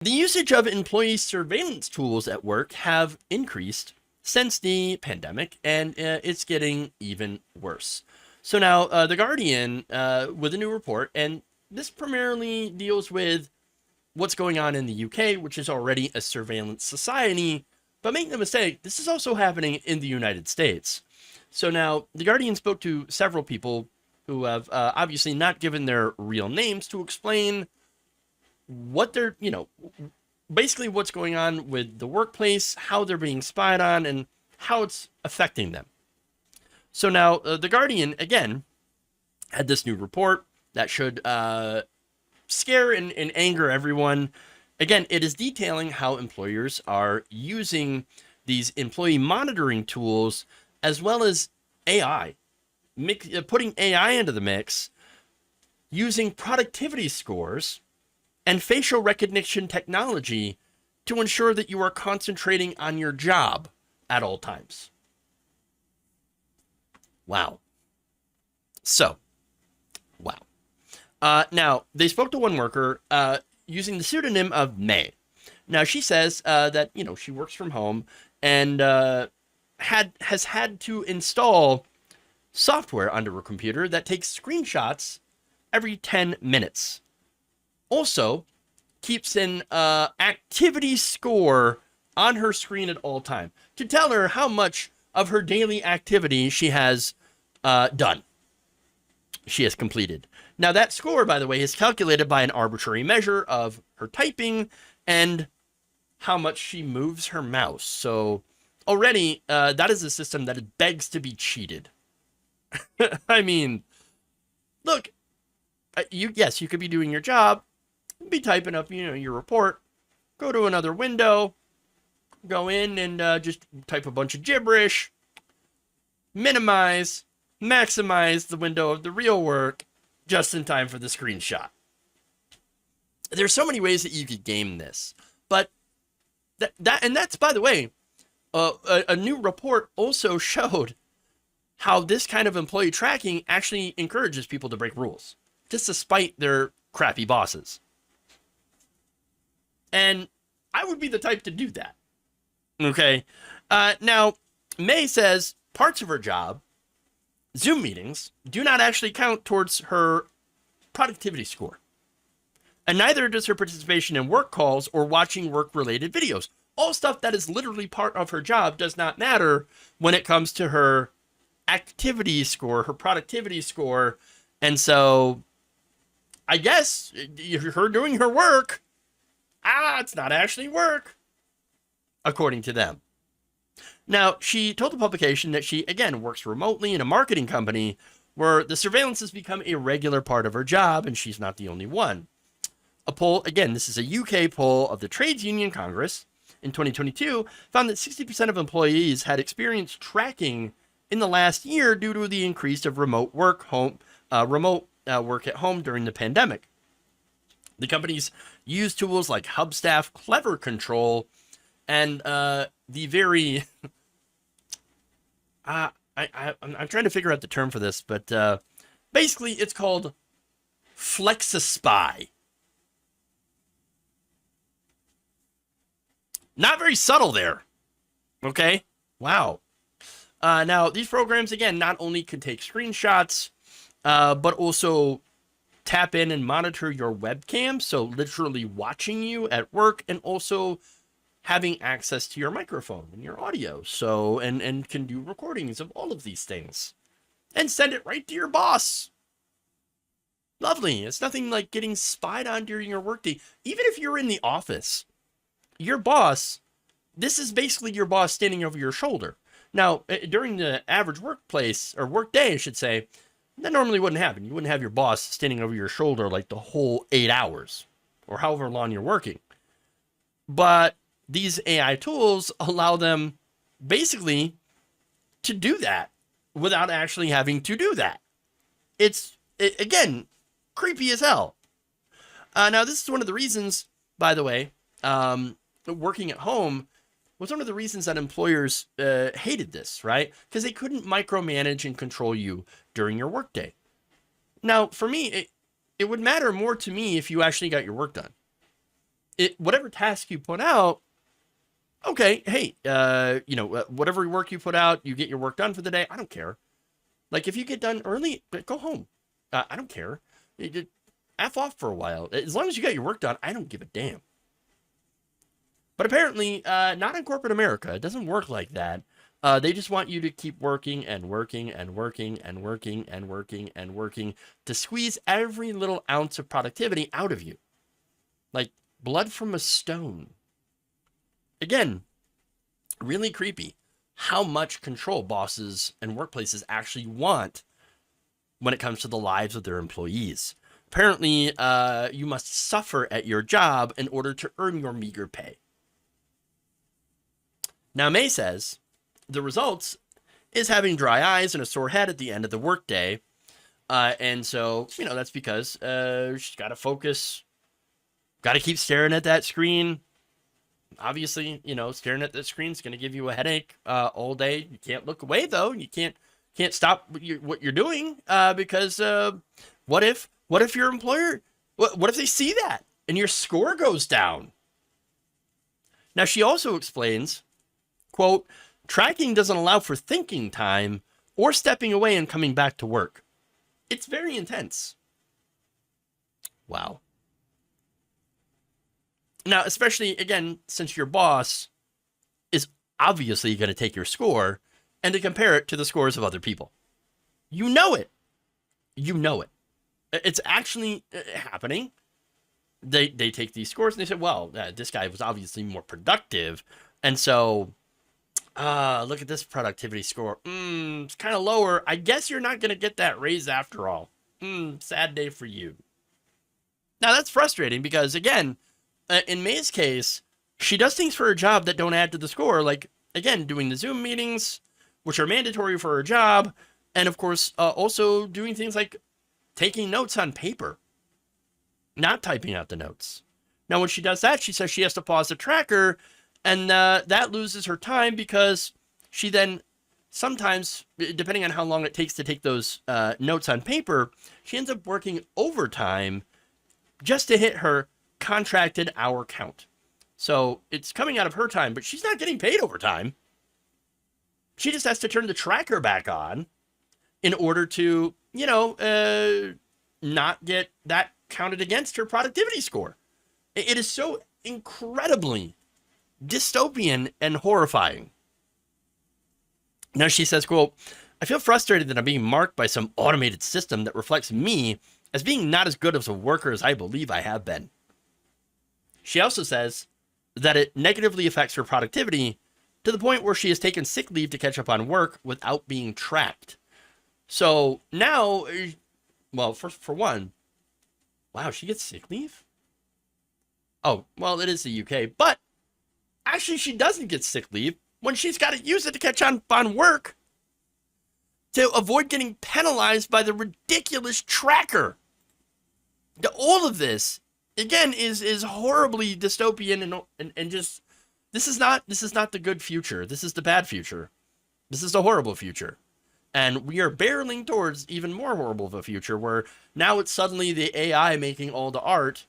The usage of employee surveillance tools at work have increased since the pandemic, and it's getting even worse. So now, The Guardian, with a new report, and this primarily deals with what's going on in the UK, which is already a surveillance society. But make no mistake, this is also happening in the United States. So now, The Guardian spoke to several people who have obviously not given their real names to explain what they're, basically what's going on with the workplace, how they're being spied on, and how it's affecting them. So now, The Guardian, again, had this new report that should scare and anger everyone. Again, it is detailing how employers are using these employee monitoring tools as well as AI, putting AI into the mix, using productivity scores and facial recognition technology to ensure that you are concentrating on your job at all times. Wow. So, wow. Now, they spoke to one worker using the pseudonym of May. Now, she says that, she works from home and has had to install software onto her computer that takes screenshots every 10 minutes. Also, keeps an activity score on her screen at all time to tell her how much of her daily activity she has done. She has completed. Now, that score, by the way, is calculated by an arbitrary measure of her typing and how much she moves her mouse. So already, that is a system that begs to be cheated. I mean, look, you could be doing your job, be typing up, your report, go to another window, go in and just type a bunch of gibberish, minimize, maximize the window of the real work just in time for the screenshot. There's so many ways that you could game this, but that's, by the way, a new report also showed how this kind of employee tracking actually encourages people to break rules, just despite their crappy bosses. And I would be the type to do that. Okay. Now, May says parts of her job, Zoom meetings, do not actually count towards her productivity score. And neither does her participation in work calls or watching work-related videos. All stuff that is literally part of her job does not matter when it comes to her activity score, her productivity score. And so, I guess, her doing her work, it's not actually work, according to them. Now, she told the publication that she, again, works remotely in a marketing company where the surveillance has become a regular part of her job, and she's not the only one. A poll, again, this is a UK poll of the Trades Union Congress in 2022, found that 60% of employees had experienced tracking in the last year due to the increase of remote work at home during the pandemic. The companies use tools like Hubstaff, Clever Control, and the very I'm trying to figure out the term for this, but basically it's called Flexispy. Not very subtle there. Okay? Wow. Now, these programs, again, not only can take screenshots, but also tap in and monitor your webcam, so literally watching you at work, and also having access to your microphone and your audio, so and can do recordings of all of these things and send it right to your boss. Lovely. It's nothing like getting spied on during your workday. Even if you're in the office, your boss, this is basically your boss standing over your shoulder. Now, during the average workplace, or workday, I should say, that normally wouldn't happen. You wouldn't have your boss standing over your shoulder like the whole 8 hours or however long you're working. But these AI tools allow them basically to do that without actually having to do that. It's, again, creepy as hell. Now, this is one of the reasons, by the way, working at home was one of the reasons that employers hated this, right? Because they couldn't micromanage and control you during your workday. Now, for me, it would matter more to me if you actually got your work done. whatever task you put out, okay, hey, whatever work you put out, you get your work done for the day. I don't care. Like, if you get done early, go home. I don't care. F off for a while. As long as you got your work done, I don't give a damn. But apparently, not in corporate America. It doesn't work like that. They just want you to keep working and working and working and working and working and working to squeeze every little ounce of productivity out of you. Like blood from a stone. Again, really creepy how much control bosses and workplaces actually want when it comes to the lives of their employees. Apparently, you must suffer at your job in order to earn your meager pay. Now, May says the results is having dry eyes and a sore head at the end of the workday. And so, that's because she's got to focus, got to keep staring at that screen. Obviously, staring at the screen is going to give you a headache all day. You can't look away, though. You can't stop what you're doing because what if your employer, what if they see that and your score goes down? Now, she also explains, quote, tracking doesn't allow for thinking time or stepping away and coming back to work. It's very intense. Wow. Now, especially, again, since your boss is obviously going to take your score and to compare it to the scores of other people. You know it. It's actually happening. They take these scores and they say, well, this guy was obviously more productive. And so, look at this productivity score. It's kind of lower. I guess you're not going to get that raise after all. Sad day for you. Now, that's frustrating because, again, in May's case, she does things for her job that don't add to the score. Like, again, doing the Zoom meetings, which are mandatory for her job. And, of course, also doing things like taking notes on paper, not typing out the notes. Now, when she does that, she says she has to pause the tracker, and that loses her time because she then sometimes, depending on how long it takes to take those notes on paper, she ends up working overtime just to hit her contracted hour count. So it's coming out of her time, but she's not getting paid overtime. She just has to turn the tracker back on in order to, not get that counted against her productivity score. It is so incredibly dystopian and horrifying. Now she says, quote, I feel frustrated that I'm being marked by some automated system that reflects me as being not as good of a worker as I believe I have been. She also says that it negatively affects her productivity to the point where she has taken sick leave to catch up on work without being tracked. So now, well, for one, wow, she gets sick leave? Oh, well, it is the UK, but actually she doesn't get sick leave when she's got to use it to catch on work to avoid getting penalized by the ridiculous tracker. All of this, again, is horribly dystopian and just, this is not the good future. This is the bad future. This is the horrible future. And we are barreling towards even more horrible of a future where now it's suddenly the AI making all the art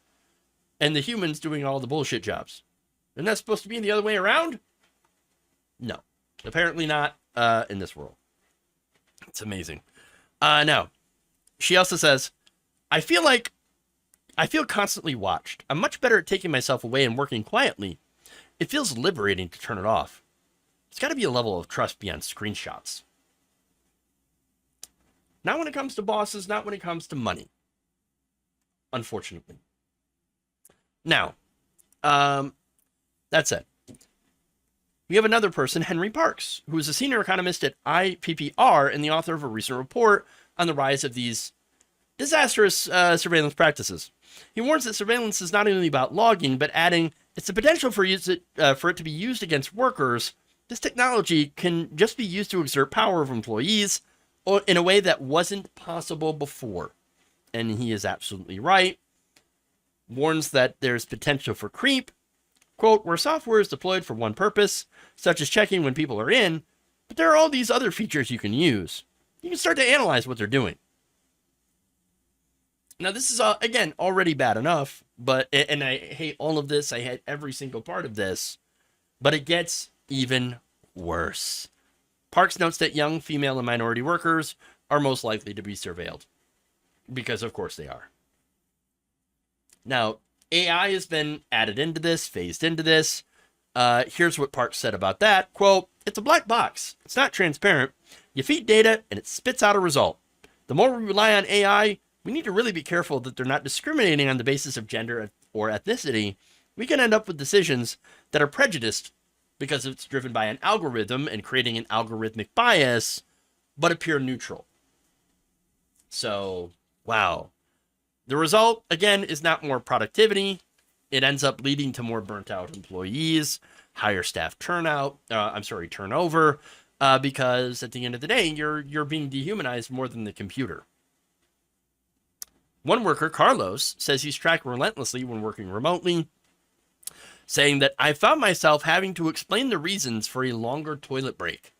and the humans doing all the bullshit jobs. Isn't that supposed to be the other way around? No, apparently not in this world. It's amazing. Now, she also says, I feel constantly watched. I'm much better at taking myself away and working quietly. It feels liberating to turn it off. It's got to be a level of trust beyond screenshots. Not when it comes to bosses, not when it comes to money. Unfortunately. Now, that's it. We have another person, Henry Parks, who is a senior economist at IPPR and the author of a recent report on the rise of these disastrous surveillance practices. He warns that surveillance is not only about logging, but adding it's the potential for it to be used against workers. This technology can just be used to exert power over employees or in a way that wasn't possible before. And he is absolutely right. Warns that there's potential for creep. Quote, where software is deployed for one purpose, such as checking when people are in, but there are all these other features you can use. You can start to analyze what they're doing. Now, this is, again, already bad enough, But, and I hate all of this. I hate every single part of this, but it gets even worse. Parks notes that young female and minority workers are most likely to be surveilled, because of course they are. Now, AI has been added into this, phased into this. Here's what Parks said about that. Quote, "It's a black box. It's not transparent. You feed data and it spits out a result. The more we rely on AI, we need to really be careful that they're not discriminating on the basis of gender or ethnicity. We can end up with decisions that are prejudiced because it's driven by an algorithm and creating an algorithmic bias, but appear neutral." So, wow. The result, again, is not more productivity. It ends up leading to more burnt out employees, higher staff turnover, because at the end of the day, you're being dehumanized more than the computer. One worker, Carlos, says he's tracked relentlessly when working remotely, saying that "I found myself having to explain the reasons for a longer toilet break."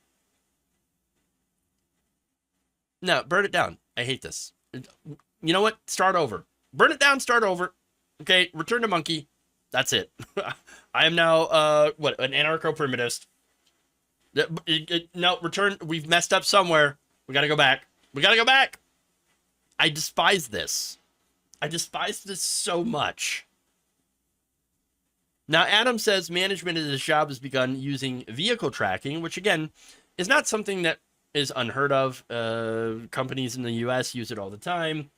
No, burn it down. I hate this. You know what? Start over. Burn it down, start over. Okay, return to monkey. That's it. I am now, an anarcho-primitivist. No, return. We've messed up somewhere. We gotta go back. We gotta go back. I despise this. I despise this so much. Now, Adam says management at his job has begun using vehicle tracking, which, again, is not something that is unheard of. Companies in the U.S. use it all the time.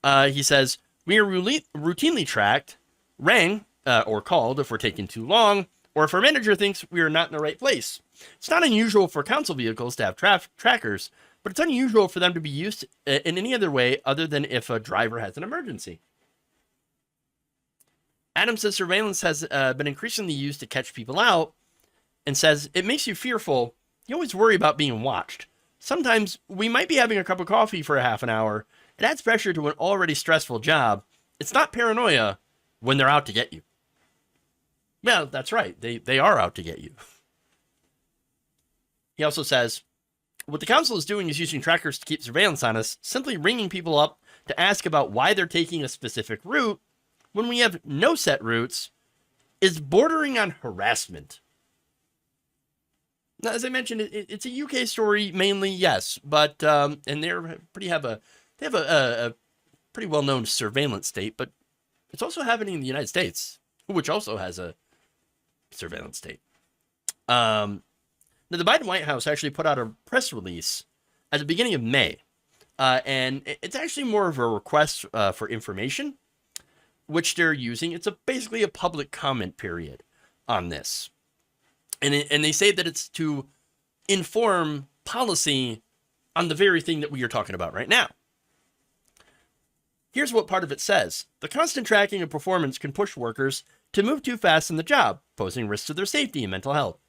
He says, "We are routinely tracked, rang, or called if we're taking too long, or if our manager thinks we are not in the right place. It's not unusual for council vehicles to have trackers, but it's unusual for them to be used in any other way other than if a driver has an emergency." Adam says surveillance has been increasingly used to catch people out, and says it makes you fearful. You always worry about being watched. Sometimes we might be having a cup of coffee for a half an hour. It adds pressure to an already stressful job. It's not paranoia when they're out to get you. Well, that's right. They are out to get you. He also says, "What the council is doing is using trackers to keep surveillance on us, simply ringing people up to ask about why they're taking a specific route when we have no set routes is bordering on harassment." Now, as I mentioned, it's a UK story mainly, yes, but and they have a pretty well-known surveillance state, but it's also happening in the United States, which also has a surveillance state. Now, the Biden White House actually put out a press release at the beginning of May, and it's actually more of a request for information, which they're using. It's basically a public comment period on this. And they say that it's to inform policy on the very thing that we are talking about right now. Here's what part of it says. "The constant tracking of performance can push workers to move too fast in the job, posing risks to their safety and mental health.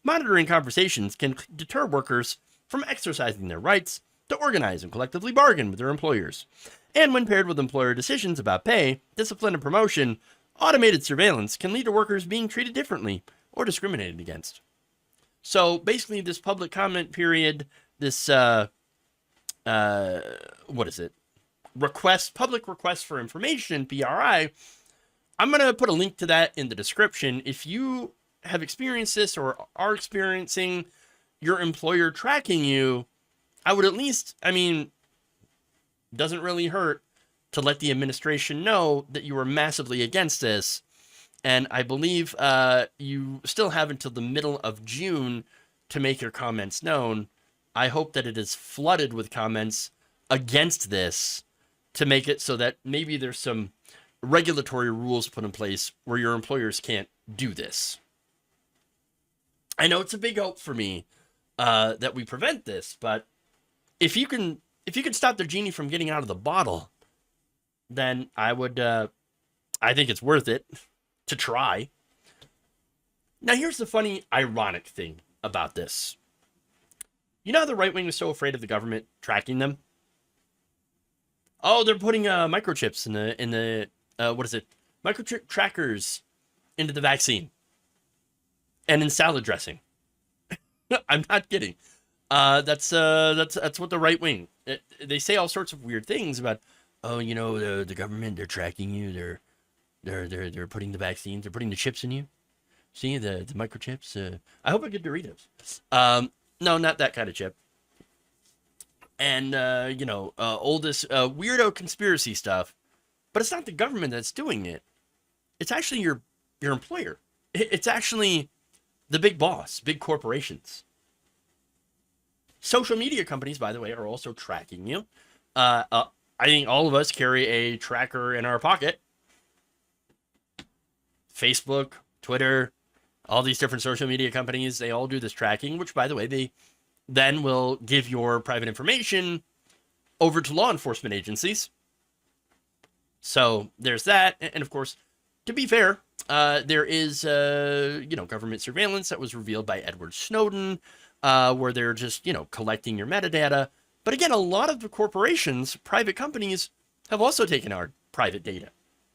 Monitoring conversations can deter workers from exercising their rights to organize and collectively bargain with their employers. And when paired with employer decisions about pay, discipline, and promotion, automated surveillance can lead to workers being treated differently or discriminated against." So basically, this public comment period, this public request for information, PRI. I'm going to put a link to that in the description. If you have experienced this or are experiencing your employer tracking you, I would at least, doesn't really hurt to let the administration know that you are massively against this. And I believe you still have until the middle of June to make your comments known. I hope that it is flooded with comments against this to make it so that maybe there's some regulatory rules put in place where your employers can't do this. I know it's a big hope for me that we prevent this, but if you can stop the genie from getting out of the bottle, then I think it's worth it to try. Now, here's the funny, ironic thing about this. You know how the right wing is so afraid of the government tracking them? Oh, they're putting microchips in the microchip trackers into the vaccine and in salad dressing. I'm not kidding. That's what the right wing. They say all sorts of weird things about. Oh, the government, they're tracking you. They're putting the vaccines, they're putting the chips in you. See the microchips. I hope I get Doritos. No, not that kind of chip. And all this weirdo conspiracy stuff. But it's not the government that's doing it. It's actually your employer. It's actually the big boss, big corporations. Social media companies, by the way, are also tracking you. I think all of us carry a tracker in our pocket. Facebook, Twitter, all these different social media companies, they all do this tracking, which, by the way, they then will give your private information over to law enforcement agencies. So there's that. And of course, to be fair, there is, government surveillance that was revealed by Edward Snowden, where they're just, collecting your metadata. But again, a lot of the corporations, private companies, have also taken our private data.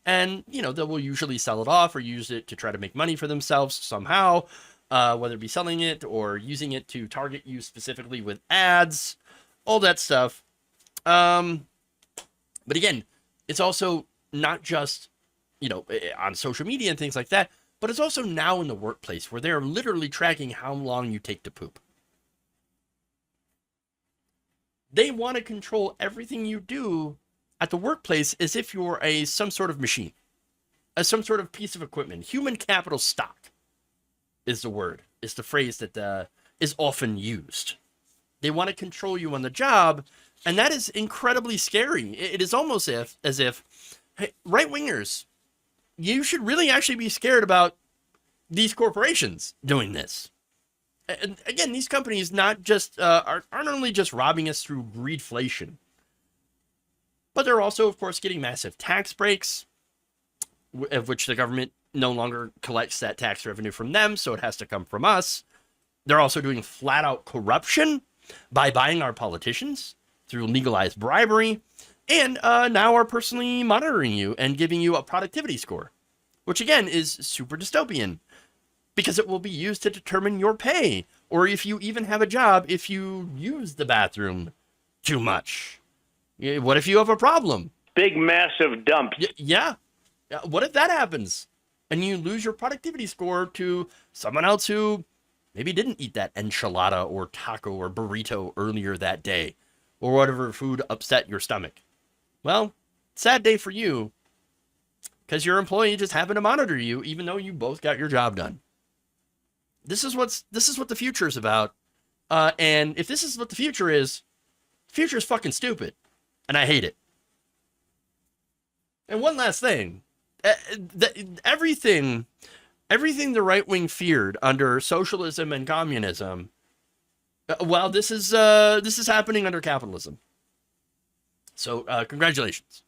And, they will usually sell it off or use it to try to make money for themselves somehow, whether it be selling it or using it to target you specifically with ads, all that stuff. But again, it's also not just, on social media and things like that, but it's also now in the workplace where they're literally tracking how long you take to poop. They want to control everything you do at the workplace as if you're some sort of machine, as some sort of piece of equipment. Human capital stock is the phrase that is often used. They want to control you on the job, and that is incredibly scary. It is almost as if hey, right-wingers, you should really actually be scared about these corporations doing this. And again, these companies not just aren't only just robbing us through greedflation, but they're also, of course, getting massive tax breaks, of which the government no longer collects that tax revenue from them, so it has to come from us. They're also doing flat-out corruption by buying our politicians through legalized bribery, and now are personally monitoring you and giving you a productivity score, which again is super dystopian, because it will be used to determine your pay, or if you even have a job, if you use the bathroom too much. What if you have a problem? Big, massive dumps. Yeah. What if that happens? And you lose your productivity score to someone else who maybe didn't eat that enchilada or taco or burrito earlier that day, or whatever food upset your stomach. Well, sad day for you, because your employee just happened to monitor you, even though you both got your job done. This is what the future is about. And if this is what the future is fucking stupid. And I hate it. And one last thing. Everything the right wing feared under socialism and communism, this is happening under capitalism. So congratulations.